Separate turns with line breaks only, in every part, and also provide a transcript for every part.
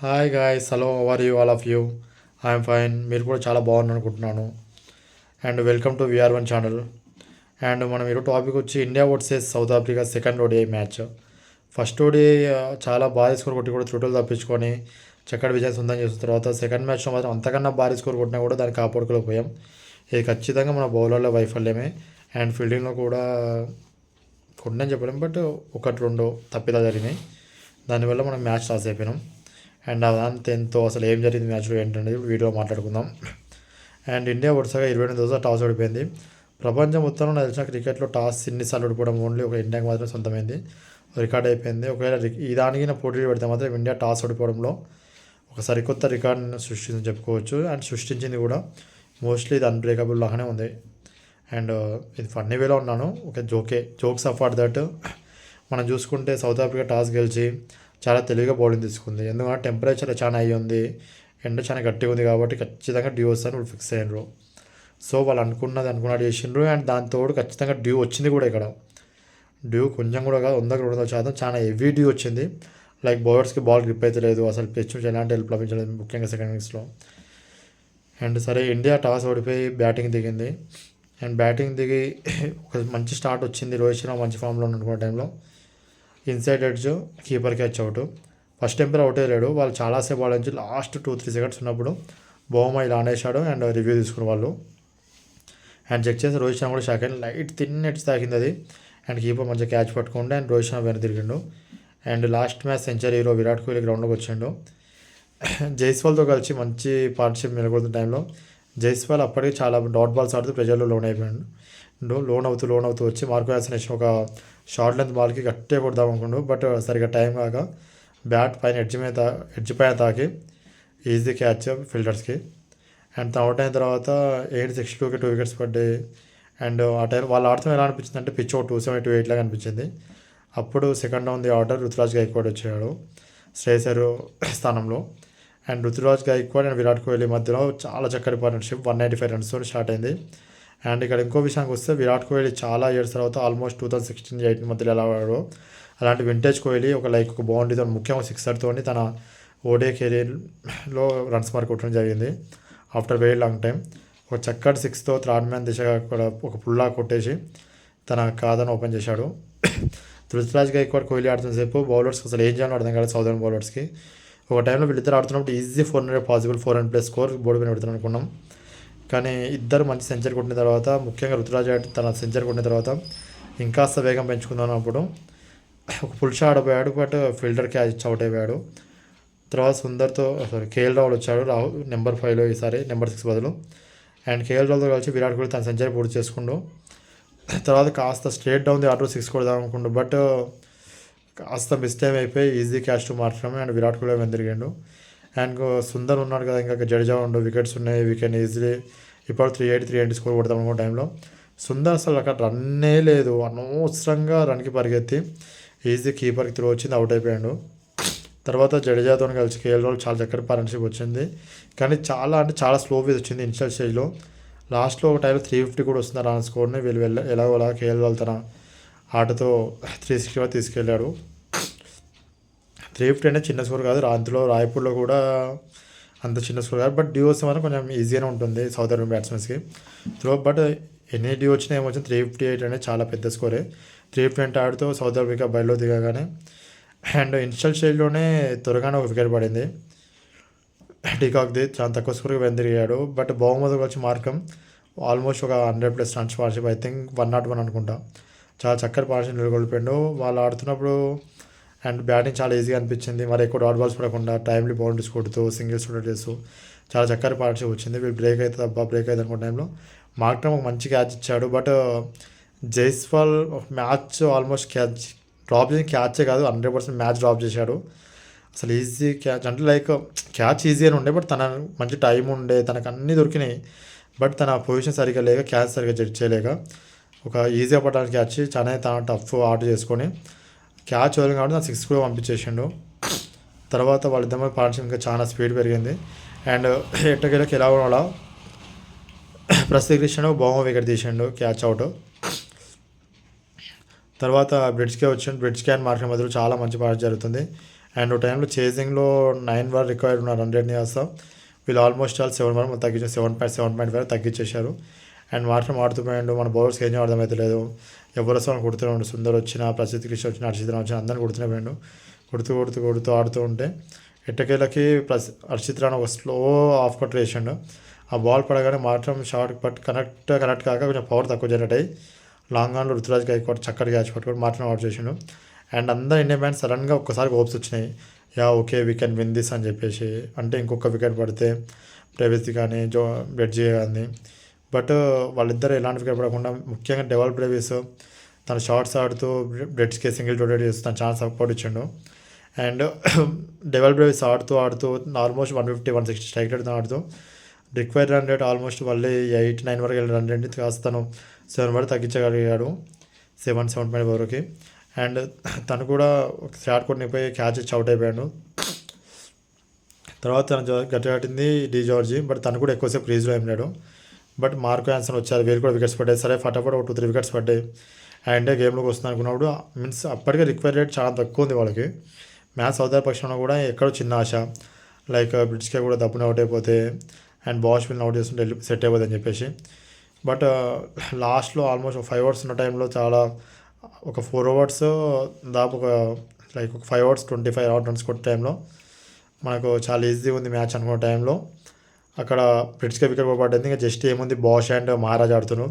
Hi guys, hello, how are you all of you. I'm fine. మీరు కూడా చాలా బాగున్నారు అనుకుంటున్నాను. And welcome to VR one channel. And మనం ఈరోజు టాపిక్ వచ్చి India versus South Africa second ODI match. First ODI చాలా భారీ స్కోర్ కొట్టి కూడా త్రుటలు తప్పించుకొని చక్కటి విజయం సొంతం చేసిన తర్వాత సెకండ్ మ్యాచ్లో మాత్రం అంతకన్నా భారీ స్కోర్ కొట్టినా కూడా దాన్ని కాపాడుకోలేకపోయాం. ఇది ఖచ్చితంగా మన బౌలర్ల వైఫల్యమే. అండ్ ఫీల్డింగ్లో కూడా కొట్టని చెప్పలేం, బట్ ఒకటి రెండు తప్పిదాలు జరిగినాయి. దానివల్ల మనం మ్యాచ్ లాస్ అయిపోయినాం. అండ్ అదంతా ఎంతో అసలు ఏం జరిగింది మ్యాచ్లో ఏంటనేది వీడియో మాట్లాడుకుందాం. అండ్ ఇండియా వరుసగా 28 రోజులు టాస్ ఓడిపోయింది. ప్రపంచం మొత్తంలో నాకు తెలిసిన క్రికెట్లో టాస్ ఇన్నిసార్లు ఓడిపోవడం ఓన్లీ ఒక ఇండియాకి మాత్రం సొంతమైంది, రికార్డ్ అయిపోయింది. ఒకవేళ ఈ దానికి పోటీ పెడితే మాత్రం ఇండియా టాస్ ఓడిపోవడంలో ఒక సరికొత్త రికార్డుని సృష్టించి చెప్పుకోవచ్చు. అండ్ సృష్టించింది కూడా. మోస్ట్లీ ఇది అన్బ్రేకబుల్ లాగానే ఉంది. అండ్ ఇది ఫన్నీ వేలో ఉన్నాను. ఒక జోక్స్ అఫార్డ్ దట్ మనం చూసుకుంటే సౌత్ ఆఫ్రికా టాస్ గెలిచి చాలా తెలివిగా బౌలింగ్ తీసుకుంది. ఎందుకంటే టెంపరేచర్ చాలా హై ఉంది, ఎండ చాలా గట్టిగా ఉంది కాబట్టి ఖచ్చితంగా డ్యూ వస్తారని వాళ్ళు ఫిక్స్ అయ్యారు. సో వాళ్ళు అనుకున్నట్టు చేసిండ్రు. అండ్ దాంతో ఖచ్చితంగా డ్యూ వచ్చింది కూడా. ఇక్కడ డ్యూ కొంచెం కూడా కాదు, 100% చాలా హెవీ డ్యూ వచ్చింది. లైక్ బౌలర్స్కి బాల్ గ్రిప్ అయితే లేదు, అసలు పిచ్ నుంచి ఎలాంటి హెల్ప్ లభించలేదు, ముఖ్యంగా సెకండ్ ఇన్నింగ్స్లో. అండ్ సరే, ఇండియా టాస్ ఓడిపోయి బ్యాటింగ్ దిగింది. అండ్ బ్యాటింగ్ దిగి ఒక మంచి స్టార్ట్ వచ్చింది. రోహిత్ శర్మ మంచి ఫామ్లో అనుకున్న టైంలో inside edge keeper catch out. First temper out అయ్యాడు. వాళ్ళు చాలాసేపు వాళ్ళ నుంచి లాస్ట్ 2-3 సెకండ్స్ ఉన్నప్పుడు బొమ్మ ఇలా అనేసాడు. అండ్ రివ్యూ తీసుకున్న వాళ్ళు అండ్ చెక్ చేసి రోహిత్ శర్మ కూడా షాక్ అయింది. లైట్ థిన్ ఎడ్జ్ తాకింది అది. అండ్ కీపర్ మంచిగా క్యాచ్ పట్టుకుంటే అండ్ రోహిత్ శర్మ వెనక తిరిగిండు. And last match century hero Virat Kohli గ్రౌండ్లోకి వచ్చిండు. జైస్వాల్తో కలిసి మంచి పార్ట్నర్షిప్ నెలకొడుతున్న టైంలో జైస్వాల్ అప్పటికి చాలా డాట్ బాల్స్ ఆడుతూ ప్రెజర్లో లోన్ అయిపోయాడు. లోన్ అవుతూ వచ్చి మార్కో యాసన్ వేసిన ఒక షార్ట్ లెంత్ బాల్కి గట్టిగా కొడదాం అనుకుండు. బట్ సరిగ్గా టైం కాక బ్యాట్ పైన ఎడ్జ్ పైన తాకి ఈజీ క్యాచ్ ఫీల్డర్స్కి. అండ్ అవుట్ అయిన తర్వాత 8-6-2కి 2 వికెట్స్ పడ్డాయి. అండ్ ఆ టైం వాళ్ళు ఆడుతున్న ఎలా అనిపించింది అంటే పిచ్ 2-7-2-8 లాగా అనిపించింది. అప్పుడు second down the order Ruturaj Gaikwad వచ్చాడు శ్రేయసర్ స్థానంలో. అండ్ రుతురాజ్ గైక్వాడ్ అండ్ విరాట్ కోహ్లీ మధ్యలో చాలా చక్కటి పార్ట్నర్షిప్ 195 రన్స్తో స్టార్ట్ అయింది. అండ్ ఇక్కడ ఇంకో విషయానికి వస్తే విరాట్ కోహ్లీ చాలా ఇయర్స్ తర్వాత ఆల్మోస్ట్ 2016-18 మధ్యలో ఎలా ఆడాడు అలాంటి వింటేజ్ కోహ్లీ ఒక బౌండరీతో ముఖ్యంగా సిక్సర్తో తన ఓడే కెరీర్లో రన్స్ మార్క్ కొట్టడం జరిగింది ఆఫ్టర్ వెరీ లాంగ్ టైం. ఒక చక్కటి 6తో థర్డ్ మ్యాన్ దిశగా కూడా ఒక పుల్లా కొట్టేసి తన ఖాతాను ఓపెన్ చేశాడు. రుతురాజ్ గైక్వాడ్ కోహ్లీ ఆడుతున్న సేపు బౌలర్స్ అసలు ఏం చేయాలో అర్థం కాలేదు. సౌదర్న్ బౌలర్స్కి ఒక టైంలో వీళ్ళిద్దరు ఆడుతున్నప్పుడు ఈజీ 400 పాసిబుల్ 400+ స్కోర్ బోర్డు పైన పెడతాను అనుకున్నాం. కానీ ఇద్దరు మంచి సెంచరీ కొట్టిన తర్వాత, ముఖ్యంగా రుతురాజ్ తన సెంచరీ కొట్టిన తర్వాత ఇంకాస్త వేగం పెంచుకుందాం అప్పుడు ఒక పుల్ షాట్ ఆడపోయాడు. బట్ ఫీల్డర్ క్యాచ్ అవుట్ అయిపోయాడు. తర్వాత కేఎల్ రాహుల్ వచ్చాడు. నెంబర్ 5లో ఈసారి నెంబర్ 6 బదులు. అండ్ కేఎల్ రాహుల్తో కలిసి విరాట్ కోహ్లీ తన సెంచరీ పూర్తి చేసుకుండు. తర్వాత కాస్త స్ట్రేట్ డౌన్ ది ఆర్డర్ 6 కొడదాం అనుకుండు. బట్ కాస్త మిస్టేక్ అయిపోయి ఈజీ క్యాచ్ టు మార్చడం. అండ్ విరాట్ కోహ్లీ వెందిరిగాడు. అండ్ సుందర్ ఉన్నాడు కదా, ఇంకా జడేజా ఉండు, వికెట్స్ ఉన్నాయి, వీ కెన్ ఈజీలీ ఇప్పుడు 380 స్కోర్ కొడతాం అనుకో టైంలో. సుందర్ అసలు అక్కడ రన్నే లేదు, అనవసరంగా రన్కి పరిగెత్తి ఈజీ కీపర్కి త్రో వచ్చింది, అవుట్ అయిపోయాడు. తర్వాత జడేజాతో కలిసి కేఎల్ రాహుల్ చాలా చక్కటి పార్ట్నర్షిప్ వచ్చింది. కానీ చాలా స్లో వేస్ వచ్చింది ఇనిషియల్ స్టేజ్లో. లాస్ట్లో ఒక టైంలో 350 కూడా వస్తుంది రన్ స్కోర్ని. వీళ్ళు ఎలాగోలా కేఎల్ రాహుల్ తన ఆటతో 360 తీసుకెళ్ళాడు. 350 అంటే చిన్న స్కోర్ కాదు. అందులో రాయ్పూర్లో కూడా అంత చిన్న స్కోర్ కాదు. బట్ డ్యూ వస్తే మాత్రం కొంచెం ఈజీగానే ఉంటుంది సౌత్ ఆఫ్రికన్ బ్యాట్స్మెన్స్కి. బట్ ఎన్ని డ్యూ వచ్చినా ఏమొచ్చింది 358 అనేది చాలా పెద్ద స్కోరే. 350 ఆడుతూ సౌత్ ఆఫ్రికా బయలో దిగగానే అండ్ ఇనిషియల్ స్టేజ్లోనే త్వరగానే ఒక వికెట్ పడింది డీకాక్ది. చాలా తక్కువ స్కోర్కి వెందిరిగాడు. బట్ బహుమతి వచ్చి మార్కం ఆల్మోస్ట్ ఒక 100+ రన్స్ పార్ట్నర్షిప్, ఐ థింక్ 101 అనుకుంటా. చాలా చక్కటి పార్ట్నర్షిప్ నిలకొల్పాడు వాళ్ళు ఆడుతున్నప్పుడు. అండ్ బ్యాటింగ్ చాలా ఈజీగా అనిపించింది. మరి ఎక్కువ డాట్ బాల్స్ పడకుండా టైమ్లీ బౌండరీస్ కొడుతూ సింగిల్స్ రొటేట్ చేస్తూ చాలా చక్కటి పార్ట్నర్షిప్ వచ్చింది. వీళ్ళు బ్రేక్ అవుతుంది అనుకున్న టైంలో మార్క్రమ్ ఒక మంచి క్యాచ్ ఇచ్చాడు. But Jaiswal match almost drop చేసి క్యాచే కాదు 100% మ్యాచ్ డ్రాప్ చేశాడు. అసలు ఈజీ క్యాచ్ అంటే లైక్ క్యాచ్ ఈజీ అని ఉండే, బట్ తన మంచి టైం ఉండే, తనకు అన్నీ దొరికినాయి. బట్ తన పొజిషన్ సరిగ్గా లేక క్యాచ్ సరిగ్గా జడ్జ్ చేయలేక ఒక ఈజీగా పడడానికి క్యాచ్ చాలా తన టఫ్ ఆర్డర్ చేసుకొని క్యాచ్ వదిలింది కాబట్టి నా 6 కూడా పంపించేసిండు. తర్వాత వాళ్ళిద్దరి పార్ట్నర్షిప్ ఇంకా చాలా స్పీడ్ పెరిగింది. అండ్ ఎట్టకేళ్ళకి ఎలా కూడా ప్రసిద్ధ బొమ్మ వికెట్ తీసిండు క్యాచ్ అవుట్. తర్వాత బ్రిడ్జ్కే అండ్ మార్కెట్ మధ్యలో చాలా మంచి పాట జరుగుతుంది. అండ్ టైంలో చేజింగ్లో 9 వరకు రిక్వైర్డ్ ఉన్న 100 వస్తాం. వీళ్ళు ఆల్మోస్ట్ ఆల్ 7 వరకు తగ్గించారు, 7.5 తగ్గించేశారు. అండ్ మాత్రం ఆడుతూ పోయాడు. మన బౌలర్స్కి ఏం చేయడం అర్థమైతే లేదు. ఎవరు వస్తామని కొడుతూనే ఉండు. సుందర్ వచ్చిన, ప్రసిద్ధ్ కృష్ణ వచ్చిన, హర్షిత్ రావు వచ్చిన అందరిని కొడుతూనే పోయాడు. కొడుతూ ఆడుతూ ఉంటే ఎట్టకేళ్ళకి హర్షిత్ రావు ఒక స్లో ఆఫ్ కట్ వేసాడు. ఆ బాల్ పడగానే మాత్రం షార్ట్ బట్ కనెక్ట్ కాక కొంచెం పవర్ తక్కువ జనరేట్ అయ్యి లాంగ్ ఆన్లో రుతురాజ్ గైక్వాడ్ చక్కటి క్యాచ్ పట్టుకొని మాత్రం అవుట్ చేసిండు. అండ్ అందరు ఇండియన్ బ్యాట్స్ సడన్గా ఒక్కసారి హోప్స్ వచ్చినాయి. Okay we can win this అని చెప్పేసి. అంటే ఇంకొక వికెట్ పడితే ప్రైవేసీ కానీ బ్రెడ్జీ కానీ. బట్ వాళ్ళిద్దరు ఎలాంటి వికెట్ పడకుండా ముఖ్యంగా డెవల్ బ్రేవిస్ తన షార్ట్స్ ఆడుతూ బ్రెడ్స్కి సింగిల్ రొటేట్ చేస్తూ తను చాలా సపోర్ట్ ఇచ్చిండు. అండ్ డెవల్ బ్రేవిస్ ఆడుతూ ఆల్మోస్ట్ 150-160 స్ట్రైక్ రేట్ ఆడుతూ రిక్వైర్డ్ రన్ రేట్ ఆల్మోస్ట్ మళ్ళీ 8-9 వరకు వెళ్ళి రన్ రేట్ని కాస్త తను 7 వరకు తగ్గించగలిగాడు, 7.5 వరకు. అండ్ తను కూడా ఒక షాట్ కొట్టిపోయి క్యాచ్ ఇచ్చి అవుట్ అయిపోయాడు. తర్వాత తను గట్టిగాటింది డి జార్జి, బట్ తను కూడా ఎక్కువసేపు క్రీజ్లో ఏం లేడు. బట్ మార్కో యాన్సన్ వచ్చారు, వీళ్ళు కూడా వికెట్స్ పడ్డాయి. సరే ఫటాఫట్ ఒక 2-3 వికెట్స్ పడ్డాయి. అండ్ ఇండియా గేమ్లోకి వస్తుంది అనుకున్నప్పుడు మీన్స్ అప్పటికే రిక్వైర్ రేట్ చాలా తక్కువ ఉంది వాళ్ళకి. మ్యాచ్ సౌదీ పక్షంలో కూడా ఎక్కడో చిన్న ఆశ, లైక్ బ్రిటిష్కే కూడా దప్పుని అవుట్ అయిపోతే అండ్ బాష్ వీళ్ళని అవుట్ చేస్తుంటే సెట్ అయిపోతుంది అని చెప్పేసి. బట్ లాస్ట్లో ఆల్మోస్ట్ 5 ఓవర్స్ ఉన్న టైంలో చాలా ఒక 4 ఓవర్స్ దాదాపు ఒక 5 ఓవర్స్ 25 రన్స్ కొట్టే టైంలో మనకు చాలా ఈజీ ఉంది మ్యాచ్ అనుకున్న టైంలో అక్కడ బ్రిటిష్కే వికెట్ పడ్డది. ఇంకా జస్ట్ ఏముంది, బాష్ అండ్ మహారాజ్ ఆడుతున్నాం,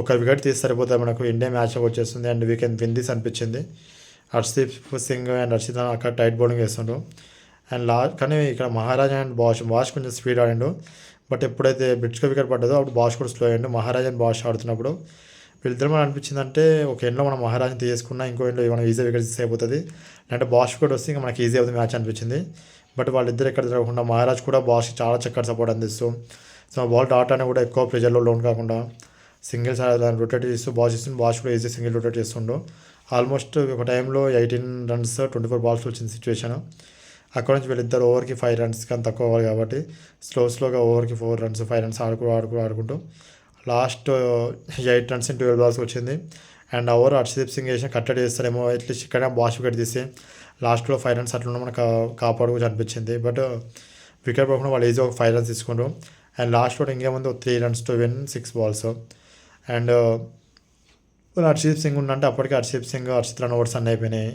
ఒక వికెట్ తీసి సరిపోతుంది మనకు, ఇండియా మ్యాచ్లోకి వచ్చేస్తుంది and we can win this అనిపించింది. హర్షదీప్ సింగ్ అండ్ హర్షిత్ అక్కడ టైట్ బౌలింగ్ వేస్తుండ్రు. అండ్ కానీ ఇక్కడ మహారాజ్ అండ్ బాష్ కొంచెం స్పీడ్ ఆడిండు. బట్ ఎప్పుడైతే బ్రిటిష్కి వికెట్ పడ్డదో అప్పుడు బాష్ కూడా స్లో అయ్యిండు. మహారాజ్ అండ్ బాష్ ఆడుతున్నప్పుడు వీళ్ళిద్దరు మనం అనిపించిందంటే ఒక ఎండ్లో మనం మహారాజ్ని తీసుకున్నా ఇంకో ఎండ్లో మనం ఈజీ వికెట్ తీసి అయిపోతుంది, అంటే బాష్ వికెట్ వస్తే ఇంకా మనకి ఈజీ అవుతుంది మ్యాచ్ అనిపించింది. బట్ వాళ్ళిద్దరు ఎక్కడ జరగకుండా మహారాజ్ కూడా బాష్కి చాలా చక్కటి సపోర్ట్ అందిస్తూ సో బాల్ డాట్ అని కూడా ఎక్కువ ప్రెజర్లో లోన్ కాకుండా సింగిల్స్ రొటేట్ చేస్తూ బాష్ కూడా ఈజీ సింగిల్ రొటేట్ చేస్తుండు. ఆల్మోస్ట్ ఒక టైంలో 18 runs 24 balls వచ్చిన సిచ్యువేషన్. అక్కడ నుంచి వీళ్ళిద్దరు ఓవర్కి 5 runs కానీ తక్కువ అవ్వాలి కాబట్టి స్లోగా ఓవర్కి 4 runs 5 runs ఆడుకుంటూ లాస్ట్ 8 runs in 12 balls వచ్చింది. అండ్ ఓవర్ హర్షదీప్ సింగ్ వేసిన కట్టడి చేస్తారేమో అట్లీస్ట్ ఇక్కడ బాష్ వికెట్ తీసి లాస్ట్లో 5 runs అట్లా మనకు కాపాడుకోవచ్చు అనిపించింది. బట్ వికెట్ పడకుండా వాళ్ళు ఈజీ ఒక 5 runs తీసుకుంటారు. అండ్ లాస్ట్లో ఇంకేముంది 3 runs to win 6 balls. And Harshdeep Singh ఉందంటే అప్పటికే హర్షదీప్ సింగ్ హర్షిత్ రన్ ఓవర్స్ అన్నీ అయిపోయినాయి.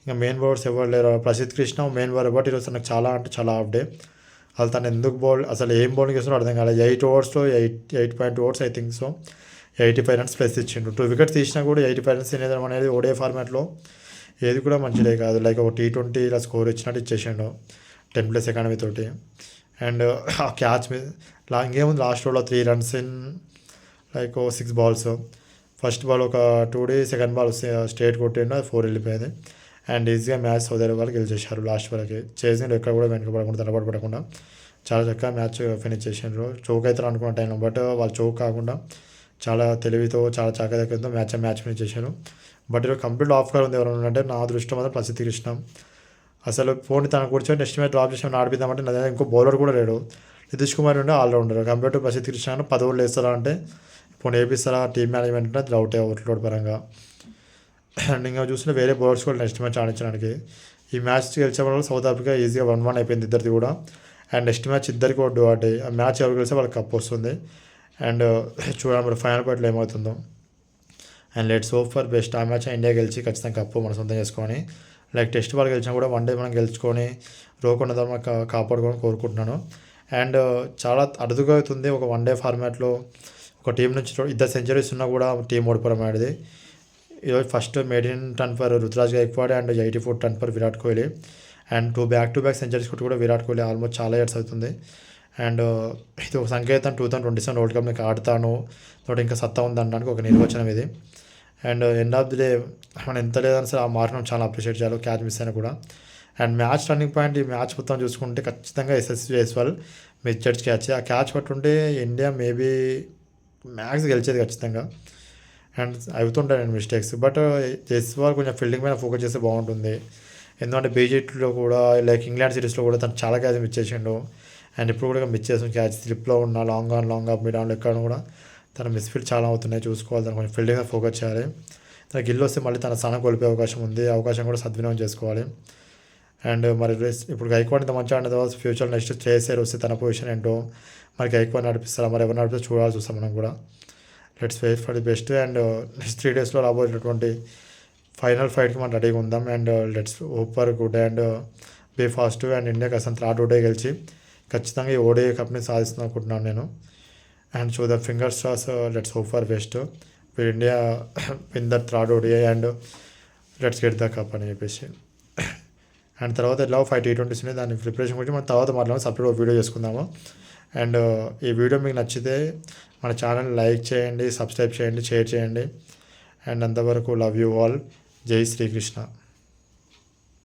ఇంకా మెయిన్ బౌలర్స్ ఎవరు లేరు. Prasidh Krishna main bowler, but ఈరోజు తనకు చాలా అంటే చాలా హాఫ్ డే. అసలు తను ఎందుకు అసలు ఏం బౌలింగ్ చేస్తున్నారో అర్థం కాలేదు. 8 ఓవర్స్లో 8.2 overs I think so 85 runs plus ఇచ్చిండు. 2 వికెట్స్ తీసినా కూడా 85 runs తినేదడం అనేది ఓడే ఫార్మాట్లో ఏది కూడా మంచిదే కాదు. లైక్ ఒక T20 ఇలా స్కోర్ ఇచ్చినట్టు ఇచ్చేసిండు 10+ ఎకానమీ తోటి. అండ్ ఆ క్యాచ్ మీద ఇంకేముంది లాస్ట్ ఓవర్లో 3 runs in 6 balls. First ball ఒక 2D, సెకండ్ బాల్ స్ట్రేట్ కొట్టిండు, అది 4 వెళ్ళిపోయింది. అండ్ ఈజీగా మ్యాచ్ సౌదీ వాళ్ళు గెలిచేశారు లాస్ట్ వరకు. చేసిండు ఎక్కడ కూడా వెనకపడకుండా తడబడకుండా చాలా చక్కగా మ్యాచ్ ఫినిష్ చేసిండ్రు. చౌక్ అవుతారు అనుకున్న టైంలో, బట్ వాళ్ళు చౌక్ కాకుండా చాలా తెలివితో చాలా చాకచక్యంతో మ్యాచ్ ఫినిష్ చేశారు. బట్ ఈరోజు కంప్లీట్ ఆఫ్ కార్ ఉంది. ఎవరైనా అంటే నా దృష్టి మాత్రం ప్రసిద్ధి కృష్ణ. అసలు ఫోన్ తన కూర్చొని నెక్స్ట్ మ్యాచ్ డ్రాప్ చేసి ఆడిపిద్దామంటే నా దగ్గర ఇంకో బౌలర్ కూడా లేడు. నితీష్ కుమార్ ఉండే ఆల్రౌండర్ కంపేర్ టు ప్రసిద్ధి కృష్ణ 10 ఓవర్లు వేస్తారా అంటే ఇప్పుడు వేపిస్తారా టీమ్ మేనేజ్మెంట్ అంటే డౌటే ఓవర్లోడ్ పరంగా. అండ్ ఇంకా చూస్తుంటే వేరే బౌలర్స్ కూడా నెక్స్ట్ మ్యాచ్ ఆడించడానికి. ఈ మ్యాచ్ గెలిచే వల్ల సౌత్ ఆఫ్రికా ఈజీగా 1-1 అయిపోయింది ఇద్దరిది కూడా. అండ్ నెక్స్ట్ మ్యాచ్ ఇద్దరికి కూడా డ్యూ. ఆ మ్యాచ్ ఎవరు గెలిస్తే వాళ్ళకి కప్ వస్తుంది. అండ్ చూడాలి మరి ఫైనల్ పార్టీలో ఏమవుతుందో. And let's hope for best. ఆ మ్యాచ్ ఇండియా గెలిచి ఖచ్చితంగా కప్పు మనం సొంతం చేసుకొని టెస్ట్ బాల్ గెలిచినా కూడా వన్ డే మనం గెలుచుకొని రోకుండా మనం కాపాడుకొని కోరుకుంటున్నాను. అండ్ చాలా అరుదుగా అవుతుంది ఒక వన్ డే ఫార్మాట్లో ఒక టీం నుంచి 2 సెంచరీస్ ఉన్నా కూడా టీం ఓడిపోవడం ఆడిది. ఈరోజు first maiden ton for Ruturaj Gaikwad and 84 ton for Virat Kohli. And 2 back-to-back centuries కొట్టి కూడా విరాట్ కోహ్లీ ఆల్మోస్ట్ చాలా ఇయర్స్ అవుతుంది. అండ్ ఇది ఒక సంకేతం 2027 వరల్డ్ కప్ నీకు ఆడతాను తోటి ఇంకా సత్తా ఉంది అనడానికి ఒక నిర్వచనం ఇది. And end of the day మనం ఎంత లేదని సరే ఆ మార్క్ను చాలా అప్రిషియేట్ చేయాలి క్యాచ్ మిస్ అయినా కూడా. అండ్ మ్యాచ్ టర్నింగ్ పాయింట్ ఈ మ్యాచ్ మొత్తం చూసుకుంటే ఖచ్చితంగా ఎస్ఎస్సి జైస్వాల్ మిస్జడ్జ్ క్యాచ్. ఆ క్యాచ్ పట్టుంటే ఇండియా మేబీ మ్యాచ్ గెలిచేది ఖచ్చితంగా. అండ్ అవుతుంటాయి నేను మిస్టేక్స్, బట్ జైస్వాల్ కొంచెం ఫీల్డింగ్ మీద ఫోకస్ చేస్తే బాగుంటుంది. ఎందుకంటే బీజేపీలో కూడా ఇంగ్లాండ్ సిరీస్లో కూడా తను చాలా క్యాచ్ మిస్ చేసిండు. అండ్ ఇప్పుడు కూడా మిస్ చేసిన క్యాచ్ స్లిప్లో ఉన్న లాంగ్ ఆఫ్ మిడ్ ఆన్లో ఎక్కడ కూడా తన మిస్ఫీల్డ్ చాలా అవుతున్నాయి. చూసుకోవాలి, తను కొంచెం ఫీల్డింగ్ మీద ఫోకస్ చేయాలి. తన గిల్లు వస్తే మళ్ళీ తన స్థానం కోల్పోయే అవకాశం ఉంది. అవకాశం కూడా సద్వినియోగం చేసుకోవాలి. అండ్ మరి ఇప్పుడు గైక్వాడ్ ఇంత మంచిగా ఆడిన తర్వాత ఫ్యూచర్ నెక్స్ట్ చేసేరు వస్తే తన పొజిషన్ ఏంటో మరి గైక్వాడ్ నడిపిస్తారా, మరి ఎవరు నడిపిస్తే చూడాల్సి వస్తాం మనం కూడా. Let's wait for the best. And next 3 డేస్లో రాబోయేటటువంటి ఫైనల్ ఫైట్కి మనం రెడీగా ఉందాం. And let's hope for good and be fast. And ఇండియాకి అసలు థర్డ్ ఓడే గెలిచి ఖచ్చితంగా ఈ ఓడే కప్ని సాధిస్తుంది అనుకుంటున్నాను నేను. And so the finger stars let's hope for best will India win the third ODI and let's get the cup అని చెప్పేసి. అండ్ తర్వాత ఎలా 5 T20s ఉన్నాయి, దాని ప్రిపరేషన్ గురించి మనం తర్వాత మాట్లాడదాం, సపరేట్ వీడియో చేసుకుందాము. అండ్ ఈ వీడియో మీకు నచ్చితే మన ఛానల్ లైక్ చేయండి, సబ్స్క్రైబ్ చేయండి, షేర్ చేయండి. అండ్ అంతవరకు లవ్ యూ ఆల్. జై శ్రీకృష్ణ.